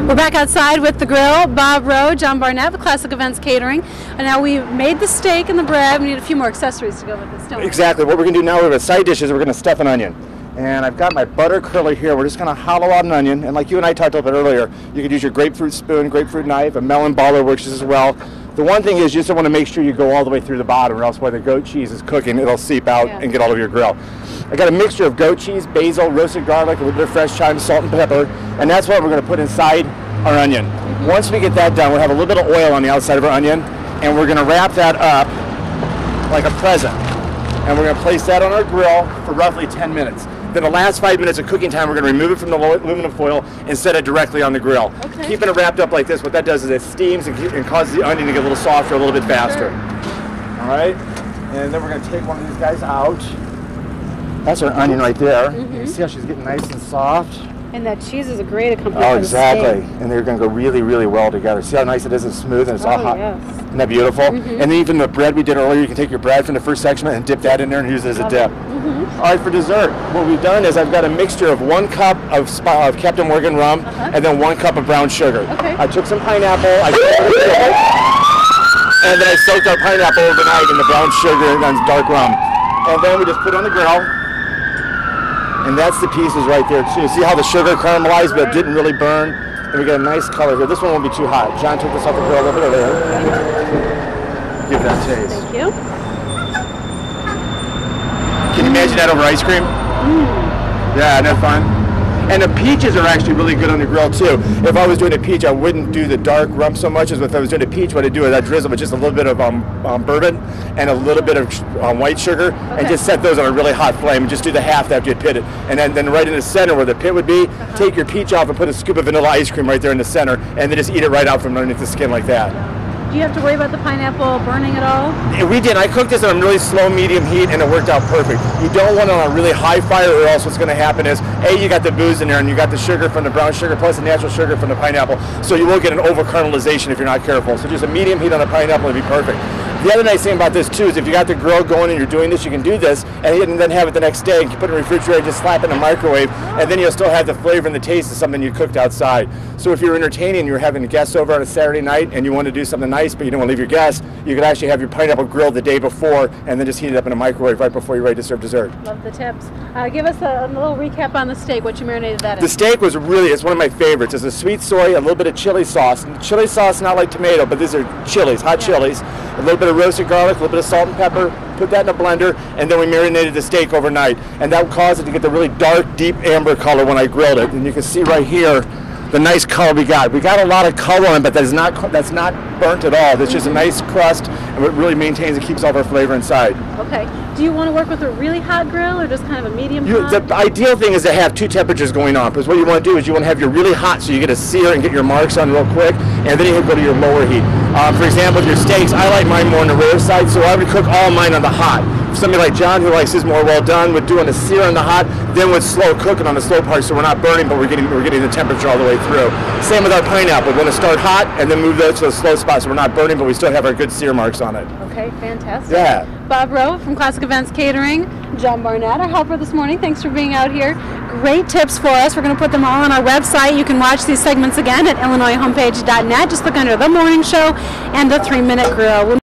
We're back outside with the grill, Bob Rowe, John Barnett with Classic Events Catering. And now we've made the steak and the bread. We need a few more accessories to go with this, don't we? Exactly. What we're going to do now with the side dishes, we're going to stuff an onion. And I've got my butter curler here. We're just going to hollow out an onion. And like you and I talked about earlier, you could use your grapefruit spoon, grapefruit knife, a melon baller works as well. The one thing is you just want to make sure you go all the way through the bottom, or else while the goat cheese is cooking, it'll seep out and get all over your grill. I got a mixture of goat cheese, basil, roasted garlic, a little bit of fresh thyme, salt and pepper, and that's what we're going to put inside our onion. Once we get that done, we'll have a little bit of oil on the outside of our onion, and we're going to wrap that up like a present. And we're going to place that on our grill for roughly 10 minutes. Then the last 5 minutes of cooking time, we're going to remove it from the aluminum foil and set it directly on the grill. Okay. Keeping it wrapped up like this, what that does is it steams and causes the onion to get a little softer, a little bit faster. Sure. All right? And then we're going to take one of these guys out. That's our onion right there. You see how she's getting nice and soft? And that cheese is a great accompaniment. Oh, exactly. And they're going to go really, really well together. See how nice it is and smooth, and it's all hot. Yes. Isn't that beautiful? And then even the bread we did earlier, you can take your bread from the first section and dip that in there and use it as a dip. All right, for dessert, what we've done is I've got a mixture of 1 cup of Captain Morgan rum and then 1 cup of brown sugar. I took some pineapple, and then I soaked our pineapple overnight in the brown sugar and dark rum. And then we just put it on the grill. And that's the pieces right there too. See how the sugar caramelized but it didn't really burn? And we got a nice color here. This one won't be too hot. John took this off the grill a little bit earlier. Give that a taste. Thank you. Can you imagine that over ice cream? Yeah, isn't that fun? And the peaches are actually really good on the grill too. If I was doing a peach, I wouldn't do the dark rum so much as if I was doing a peach. What I'd do is I'd drizzle with just a little bit of bourbon and a little bit of white sugar, and just set those on a really hot flame and just do the half after you pit it. And then right in the center where the pit would be, take your peach off and put a scoop of vanilla ice cream right there in the center, and then just eat it right out from underneath the skin like that. Do you have to worry about the pineapple burning at all? We did. I cooked this on a really slow, medium heat, and it worked out perfect. You don't want it on a really high fire, or else what's going to happen is, A, you got the booze in there, and you got the sugar from the brown sugar, plus the natural sugar from the pineapple, so you will get an over-caramelization if you're not careful. So just a medium heat on the pineapple would be perfect. The other nice thing about this, too, is if you got the grill going and you're doing this, you can do this, and then have it the next day, and put it in the refrigerator, just slap it in the microwave, and then you'll still have the flavor and the taste of something you cooked outside. So if you're entertaining, you're having guests over on a Saturday night, and you want to do something nice, but you don't want to leave your guests, you could actually have your pineapple grilled the day before, and then just heat it up in a microwave right before you're ready to serve dessert. Love the tips. Give us a little recap on the steak, what you marinated that in. The steak was really, it's one of my favorites. It's a sweet soy, a little bit of chili sauce. And chili sauce, not like tomato, but these are chilies, hot chilies. A little bit of roasted garlic, a little bit of salt and pepper, put that in a blender, and then we marinated the steak overnight. And that caused it to get the really dark, deep amber color when I grilled it. And you can see right here the nice color we got. We got a lot of color on it, but that's not burnt at all. It's just a nice crust, and it really maintains and keeps all of our flavor inside. Okay. Do you want to work with a really hot grill or just kind of a medium hot? The ideal thing is to have 2 temperatures going on, because what you want to do is you want to have your really hot so you get a sear and get your marks on real quick, and then you can go to your lower heat. For example, with your steaks, I like mine more on the rare side, so I would cook all mine on the hot. Somebody like John, who likes his more well done, would do on the sear on the hot, then would slow cook it on the slow part, so we're not burning, but we're getting the temperature all the way through. Same with our pineapple. We're going to start hot and then move those to a slow spot, so we're not burning, but we still have our good sear marks on it. Okay, fantastic. Yeah. Bob Rowe from Classic Events Catering, John Barnett, our helper this morning. Thanks for being out here. Great tips for us. We're going to put them all on our website. You can watch these segments again at illinoishomepage.net. Just look under The Morning Show and The 3-Minute Grill.